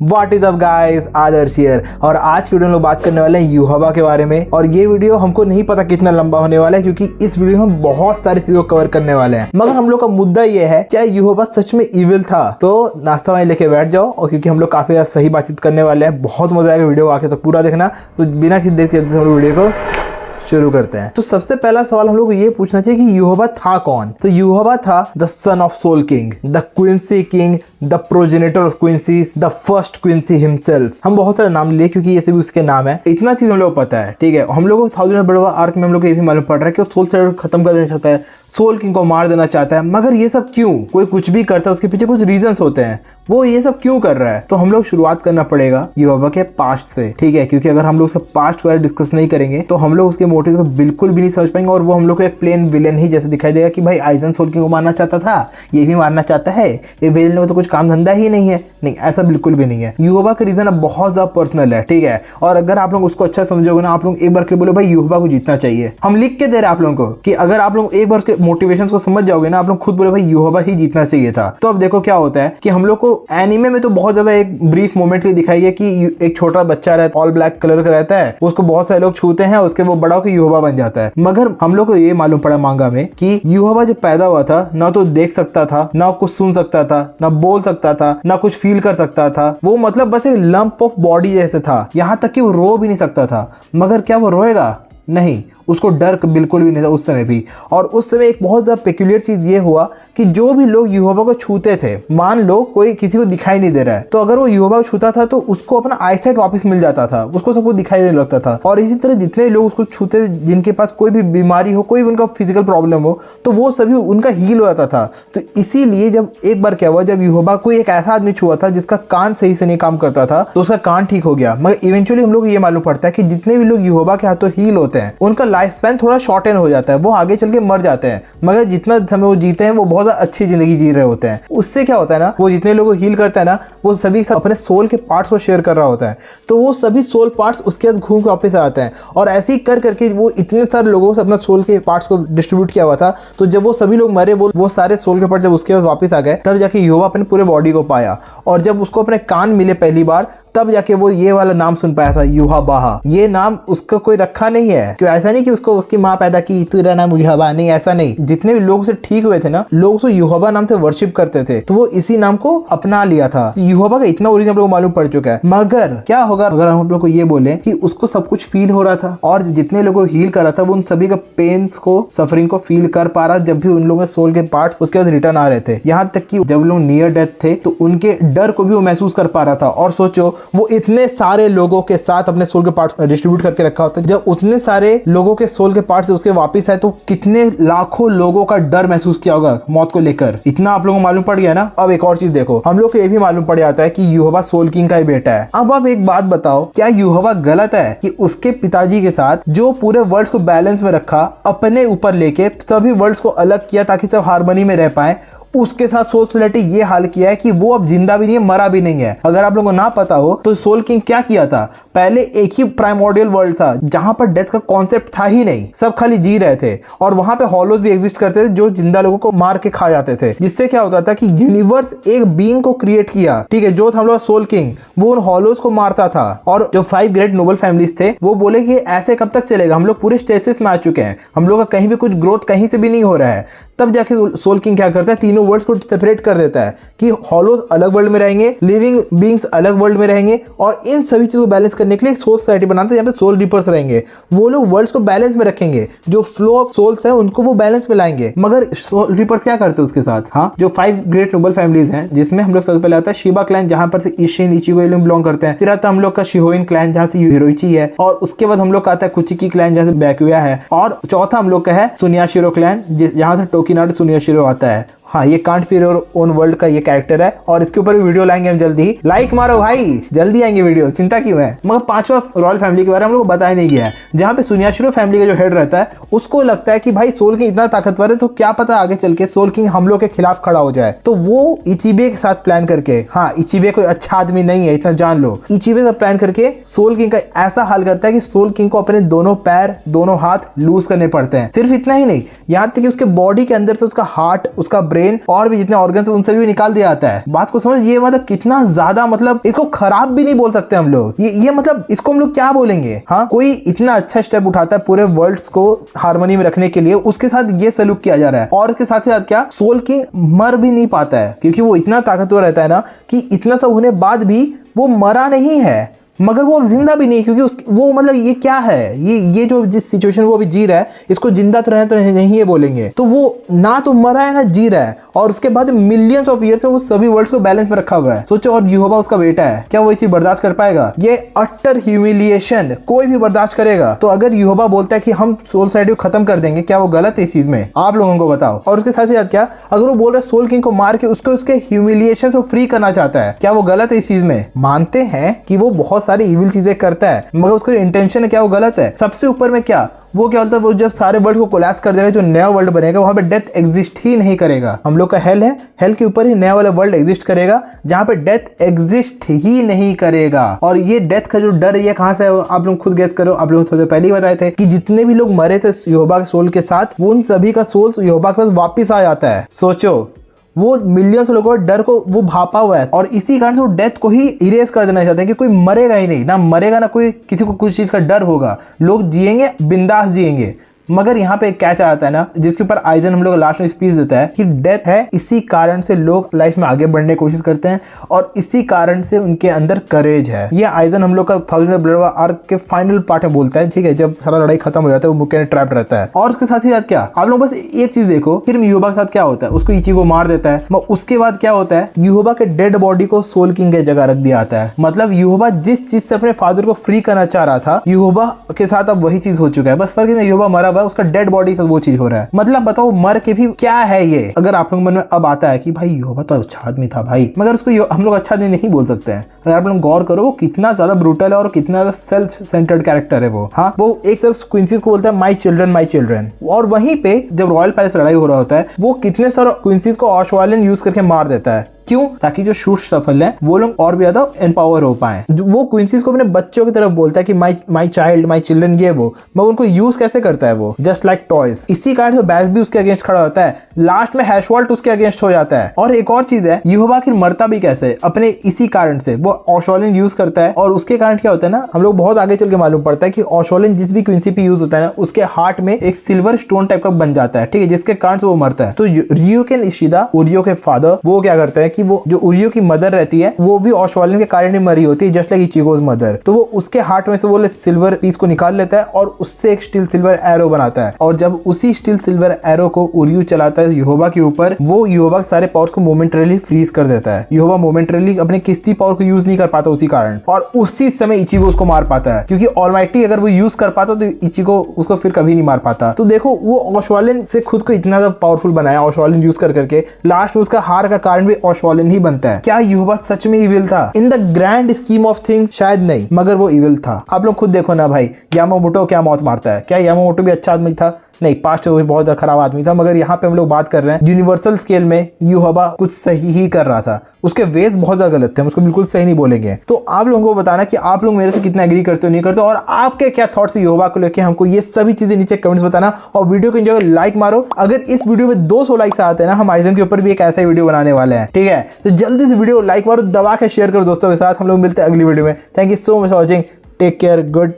What is up guys, Adarsh here. और आज की वीडियो में लोग बात करने वाले हैं युहबा के बारे में। और ये वीडियो हमको नहीं पता कितना लंबा होने वाला है, क्योंकि इस वीडियो में हम बहुत सारी चीजों को कवर करने वाले हैं। मगर हम लोग का मुद्दा ये है, क्या युहबा सच में इविल था? तो नाश्ता वानी लेके बैठ जाओ, और क्योंकि हम लोग काफी सही बातचीत करने वाले हैं। बहुत मजा आएगा वीडियो आके, तो पूरा देखना। तो बिना किसी देर के हम लोग वीडियो को शुरू करते हैं। तो सबसे पहला सवाल हम लोग को ये पूछना चाहिए कि युहबा था कौन? तो युहबा था the son of Soul King, the Quincy King, the progenitor of Quincies, the first Quincy himself. हम बहुत सारे नाम लिए क्योंकि ये सभी उसके नाम है। इतना चीज हम लोग को पता है, ठीक है। हम लोग को थाउजेंड बड़वा आर्क में हम लोग को ये भी मालूम पड़ रहा है कि वो सोल साइड खत्म कर देना चाहता है, सोल किंग को मार देना चाहता है। मगर ये सब क्यों? कोई कुछ भी करता है उसके पीछे कुछ रीजंस होते हैं। वो ये सब क्यों कर रहा है? तो हम लोग शुरुआत करना पड़ेगा युहबा के पास्ट से, ठीक है। क्योंकि अगर हम लोग उसके पास्ट को डिस्कस नहीं करेंगे तो हम लोग उसके मोटिव्स को बिल्कुल भी नहीं समझ पाएंगे, और वो हम लोग को एक प्लेन विलेन ही जैसे दिखाई देगा कि भाई आइजन सोल किंग को मारना चाहता था, ये भी मारना चाहता है, ये विलेन को तो कुछ काम धंधा ही नहीं है। नहीं, ऐसा बिल्कुल भी नहीं है। युहबा का रीजन बहुत ज्यादा पर्सनल है, ठीक है। और अगर आप लोग उसको अच्छा समझोगे ना, आप लोग एक बार के बोलो भाई युहबा को जीतना चाहिए, हम लिख के दे रहे हैं आप लोगों को कि अगर आप लोग एक बार उसके मोटिवेशन को समझ जाओगे ना, आप लोग खुद बोले भाई युहबा ही जीतना चाहिए था। तो अब देखो क्या होता है कि हम लोग को एनिमे में तो बहुत ज्यादा एक ब्रीफ मोमेंट के दिखाई है कि एक छोटा बच्चा रहता है, ऑल ब्लैक कलर का रहता है, उसको बहुत सारे लोग छूते हैं, उसके वो बड़ा होकर युहबा बन जाता है। मगर हम लोग को ये मालूम पड़ा मांगा में कि युहबा जब पैदा हुआ था ना तो देख सकता था, ना कुछ सुन सकता था, ना बोल सकता था, ना कुछ फील कर सकता था। वो मतलब बस एक लंप ऑफ बॉडी जैसे था। यहाँ तक कि वो रो भी नहीं सकता था। मगर क्या वो रोएगा? नहीं, उसको डर बिल्कुल भी नहीं था उस समय भी। और उस समय एक बहुत ज़्यादा पेक्यूलियर चीज़ ये हुआ कि जो भी लोग युहबा को छूते थे, मान लो कोई किसी को दिखाई नहीं दे रहा है, तो अगर वो युहबा को छूता था तो उसको अपना आईसाइट वापस मिल जाता था, उसको सबको दिखाई देने लगता था। और इसी तरह जितने भी लोग उसको छूते थे, जिनके पास कोई भी बीमारी हो, कोई भी उनका फिजिकल प्रॉब्लम हो, तो वो सभी उनका हील हो जाता था। तो इसीलिए जब एक बार क्या हुआ, जब युहबा को एक ऐसा आदमी छुआ था जिसका कान सही से नहीं काम करता था, तो उसका कान ठीक हो गया। मगर इवेंचुअली हम लोग को ये मालूम पड़ता है कि जितने भी लोग युहबा के हाथों हील होते हैं, उनका लाइफ स्पैन थोड़ा शॉर्टेन हो जाता है, वो आगे चल के मर जाते हैं। मगर जितना समय वो जीते हैं वो बहुत ज्यादा अच्छी जिंदगी जी रहे होते हैं। उससे क्या होता है ना, वो जितने लोगों को हील करता है ना, वो सभी अपने सोल के पार्ट्स को शेयर कर रहा होता है। तो वो सभी सोल पार्ट्स उसके पास घूम के वापस आते हैं। और ऐसे ही कर करके वो इतने सारे लोगों से अपना सोल के पार्ट्स को डिस्ट्रीब्यूट किया हुआ था। तो जब वो सभी लोग मरे, वो सारे सोल के पार्ट जब उसके पास वापस आ गए, तब जाके युहबा अपने पूरे बॉडी को पाया। और जब उसको अपने कान मिले पहली बार, तब जाके वो ये वाला नाम सुन पाया था, युहबा। ये नाम उसका कोई रखा नहीं है, क्यों? ऐसा नहीं कि उसको उसकी माँ पैदा की, तेरा नाम युहबा, नहीं, ऐसा नहीं। जितने भी लोग से ठीक हुए थे ना, लोग उसको युहबा नाम से वर्शिप करते थे, तो वो इसी नाम को अपना लिया था। युहबा का इतना ओरिजिन हम लोग को मालूम पड़ चुका है। मगर क्या होगा अगर हम लोग को ये बोले कि उसको सब कुछ फील हो रहा था, और जितने लोगों को हील कर रहा था वो उन सभी का पेन्स को, सफरिंग को फील कर पा रहा, जब भी उन लोगों के सोल के पार्ट्स उसके पास रिटर्न आ रहे थे। यहाँ तक कि जब लोग नियर डेथ थे तो उनके डर को भी वो महसूस कर पा रहा था। और सोचो, वो इतने सारे लोगों के साथ अपने सोल के पार्ट्स डिस्ट्रीब्यूट करके रखा होता है। जब उतने सारे लोगों के सोल के पार्ट्स उसके वापस आए, तो कितने लाखों लोगों का डर महसूस किया होगा मौत को लेकर। इतना आप लोगों को मालूम पड़ गया ना। अब एक और चीज देखो, हम लोग को ये भी मालूम पड़ जाता है कि युहबा सोल किंग का ही बेटा है। अब आप एक बात बताओ, क्या युहबा गलत है कि उसके पिताजी के साथ जो पूरे वर्ल्ड को बैलेंस में रखा, अपने ऊपर लेके सभी वर्ल्ड को अलग किया ताकि सब हार्मनी में रह पाए, उसके साथ सोल सोसाइटी ये हाल किया है कि वो अब जिंदा भी नहीं है, मरा भी नहीं है। अगर आप लोगों को ना पता हो तो सोल किंग क्या किया था, पहले एक ही प्राइमोर्डियल वर्ल्ड था जहां पर डेथ का कॉन्सेप्ट था ही नहीं, सब खाली जी रहे थे। और वहां पे हॉलोज भी एग्जिस्ट करते थे जो जिंदा लोगों को मार के खा जाते थे। जिससे क्या होता था कि यूनिवर्स एक बीइंग को क्रिएट किया, ठीक है, जो था हम लोग सोल किंग, वो उन हॉलोज को मारता था। और जो 5 ग्रेट नोबल फैमिलीज थे वो बोले कि ऐसे कब तक चलेगा, हम लोग पूरे स्टेसिस में आ चुके हैं, हम लोग का कहीं भी कुछ ग्रोथ कहीं से भी नहीं हो रहा है। तब जाके सोल किंग क्या करता है, तीनों वर्ल्ड्स को सेपरेट कर देता है कि हॉलोज अलग वर्ल्ड में रहेंगे, लिविंग बीइंग्स अलग वर्ल्ड में रहेंगे, और इन सभी चीजों को बैलेंस करने के लिए सोल सोसाइटी बनाते हैं जहाँ पे सोल रिपर्स रहेंगे। वो लोग वर्ल्ड्स को बैलेंस में रखेंगे, जो फ्लो ऑफ सोल्स है उनको वो बैलेंस में लाएंगे। मगर सोल रिपर्स क्या करते हैं उसके साथ? हाँ, जो 5 ग्रेट नोबल फैमिलीज हैं, जिसमें हम लोग सबसे पहले आता है शिबा क्लैन, जहां पर से इशिन इचिगो ये लोग बिलोंग करते हैं। फिर आता है हम लोग का शिहोइन क्लैन, जहां से हिरोइची है। और उसके बाद हम लोग का आता है कुचिकी क्लैन, जहां से बैकुया है। और चौथा हम लोग का है सुनियाशिरो क्लैन, जहां से टोकिनाडो सुनियाशिरो आता है। हाँ, ये can't fear your own world का ये कैरेक्टर है, और इसके ऊपर भी वीडियो लाएंगे हम जल्दी ही। लाइक मारो भाई, जल्दी आएंगे वीडियो, चिंता क्यों है। मगर 5वां रॉयल फैमिली के बारे में हम लोग को बताया नहीं गया है, जहाँ पे सुनियाशिरो फैमिली का जो हेड रहता है उसको लगता है कि भाई सोल किंग इतना ताकतवर है, तो क्या पता आगे चल के सोल किंग हम लोग के खिलाफ खड़ा हो जाए। तो वो इचिबे के साथ प्लान करके, हाँ, इचिबे कोई अच्छा आदमी नहीं है, इतना जान लो, इचिबे से प्लान करके सोल किंग का ऐसा हाल करता है कि सोल किंग को अपने दोनों पैर, दोनों हाथ लूज करने पड़ते हैं। सिर्फ इतना ही नहीं, यहाँ तक कि उसके बॉडी के अंदर से उसका हार्ट, उसका ब्रेन और भी जितने ऑर्गन्स उन सभी निकाल दिया जाता है। बात को समझ, ये मतलब कितना ज्यादा, मतलब इसको खराब भी नहीं बोल सकते हम लोग, ये मतलब इसको हम लोग क्या बोलेंगे। हाँ, कोई इतना अच्छा स्टेप उठाता है पूरे वर्ल्ड को हार्मनी में रखने के लिए, उसके साथ ये सलूक किया जा रहा है। और इसके साथ ही साथ क्या, सोल किंग मर भी नहीं पाता है क्योंकि वो इतना ताकतवर रहता है ना कि इतना सब होने बाद भी वो मरा नहीं है, मगर वो जिंदा भी नहीं, क्योंकि वो मतलब ये क्या है, ये जो जिस सिचुएशन वो अभी जी रहा है, इसको जिंदा तो रहना तो नहीं ये बोलेंगे। तो वो ना तो मरा है ना जी रहा है, और उसके बाद मिलियंस ऑफ ईयर्स से वो सभी वर्ल्ड्स को बैलेंस में रखा हुआ है। सोचो, और यहोवा उसका बेटा है, क्या वो ये चीज बर्दाश्त कर पाएगा? ये अटर ह्यूमिलिएशन कोई भी बर्दाश्त करेगा? तो अगर यहोवा बोलता है कि हम सोल साइड को खत्म कर देंगे, क्या वो गलत है इस चीज में? आप लोगों को बताओ। और उसके साथ ही साथ क्या, अगर वो बोल रहा है सोल किंग को मार के उसके ह्यूमिलिएशन से फ्री करना चाहता है, क्या वो गलत है इस चीज में? मानते हैं कि वो बहुत सारी इविल चीजें करता है, मगर उसका इंटेंशन है, क्या वो गलत है? सबसे ऊपर में क्या, वो क्या होता है, वो जब सारे वर्ल्ड को कोलैप्स कर देगा, जो नया वर्ल्ड बनेगा वहां पे डेथ एग्जिस्ट ही नहीं करेगा। हम लोग का हेल है, हेल के ऊपर ही नया वाला वर्ल्ड एग्जिस्ट करेगा जहां पे डेथ एग्जिस्ट ही नहीं करेगा। और ये डेथ का जो डर है ये कहां से है, आप लोग खुद गेस करो। आप लोग थोड़े पहले ही बताए थे कि जितने भी लोग मरे थे यहोवा के सोल के साथ, वो उन सभी का सोल यहोवा के पास वापिस आ जाता है। सोचो, वो मिलियंस लोगों के डर को वो भापा हुआ है, और इसी कारण से वो डेथ को ही इरेज कर देना चाहते हैं कि कोई मरेगा ही नहीं, ना मरेगा ना कोई किसी को कुछ चीज का डर होगा, लोग जिएंगे, बिंदास जिएंगे। मगर यहाँ पे एक कैच आता है ना, जिसके ऊपर आइजन हम लोग लास्ट में स्पीच देता है कि डेथ है, इसी कारण से लोग लाइफ में आगे बढ़ने की कोशिश करते हैं, और इसी कारण से उनके अंदर करेज है। ये आइजन हम लोग का 1000 ब्लड आर्क के फाइनल पार्ट में बोलता है, ठीक है, जब सारा लड़ाई खत्म हो जाता है, वो मुक्के में ट्रैप्ड रहता है। और उसके साथ ही साथ क्या, आप लोग बस एक चीज देखो, फिर यहोवा के साथ क्या होता है, उसको इचिगो मार देता है। उसके बाद क्या होता है, यहोवा के डेड बॉडी को सोल किंग के जगह रख दिया जाता है। मतलब यहोवा जिस चीज से अपने फादर को फ्री करना चाह रहा था, यहोवा के साथ अब वही चीज हो चुका है। बस फर्क है, यहोवा मरा हुआ है, उसका डेड बॉडी से वो चीज हो रहा है। मतलब बताओ, मर के भी क्या है ये? अगर आप लोग मन में अब आता है कि भाई यहोवा तो अच्छा आदमी था भाई, मगर उसको हम लोग अच्छा आदमी नहीं बोल सकते हैं। अगर आप लोग गौर करो, वो कितना ज्यादा ब्रूटल है और कितना ज्यादा सेल्फ सेंटर्ड कैरेक्टर है वो। हाँ, वो एक तरफ क्वींसीज को बोलता है माई चिल्ड्रन माई चिल्ड्रन, और वहीं पे जब रॉयल पैलेस लड़ाई हो रहा होता है, वो कितने सारे क्वींसीज को ऑशवालन यूज करके मार देता है। क्यों? ताकि जो शूट सफल है वो लोग और भी ज्यादा एम्पावर हो पाए। वो क्वींसीज को अपने बच्चों की तरफ बोलता है कि माई चाइल्ड माई चिल्ड्रन, ये वो, मगर उनको यूज कैसे करता है वो? Just like toys. इसी कारण से बैस भी उसके अगेंस्ट खड़ा होता है, लास्ट में हैशवॉल्ट उसके अगेंस्ट हो जाता है। और एक और चीज है, यहोवा आखिर मरता भी कैसे? अपने इसी कारण से वो ऑशोलिन यूज करता है, और उसके कारण क्या होता है ना, हम लोग बहुत आगे चल के मालूम पड़ता है कि ऑशोलिन जिस भी क्वींसी पे यूज होता है ना, उसके हार्ट में एक सिल्वर स्टोन टाइप का बन जाता है, ठीक है, जिसके कारण से वो मरता है। तो रियोकेन इशिदा, उरियो के फादर, वो क्या करता है कि वो जो उरियो की मदर रहती है, वो भी ऑशवालन के कारण ही मरी होती है, जस्ट लाइक इचिगो's मदर। तो वो उसके हार्ट में से वो सिल्वर पीस को निकाल लेता है और उससे एक स्टील सिल्वर एरो बनाता है। और जब उसी स्टील सिल्वर एरो को उरियो चलाता है यहोवा के ऊपर, वो यहोवा के सारे पावर्स को मोमेंटरीली फ्रीज कर देता है। यहोवा मोमेंटरीली अपने किसी पावर को यूज नहीं कर पाता उसी कारण, और उसी समय इचिगो उसको मार पाता है, क्योंकि ऑलमाइटी अगर वो यूज कर पाता तो इचिगो उसको फिर कभी नहीं मार पाता। तो देखो, वो ऑशवालन से खुद को इतना ज्यादा पावरफुल बनाया ऑशवालन यूज करके, लास्ट में उसका हार का कारण भी ऑशवालन ही बनता है। क्या यहोवा सच में इविल था? In the grand scheme of things शायद नहीं, मगर वो इविल था। आप लोग खुद देखो ना भाई, यामामोटो क्या मौत मारता है? क्या यामामोटो भी अच्छा आदमी था? नहीं, पास्ट में बहुत ज्यादा खराब आदमी था, मगर यहाँ पे हम लोग बात कर रहे हैं यूनिवर्सल स्केल में यहोवा कुछ सही ही कर रहा था। उसके वेज बहुत ज्यादा गलत थे, हम उसको बिल्कुल सही नहीं बोलेंगे। तो आप लोगों को बताना कि आप लोग मेरे से कितना एग्री करते हो, नहीं करते हो, और आपके क्या थॉट्स यहोवा को लेके, हमको ये सभी चीजें नीचे कमेंट्स बताना। और वीडियो को एंजॉय लाइक मारो। अगर इस वीडियो में 200 लाइक्स आते हैं ना, हम आइजन के ऊपर भी एक ऐसा वीडियो बनाने वाले हैं, ठीक है? तो जल्दी से वीडियो लाइक मारो, दबा के शेयर करो दोस्तों के साथ। हम लोग मिलते हैं अगली वीडियो में। Thank you so much for watching, take care, good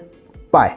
bye.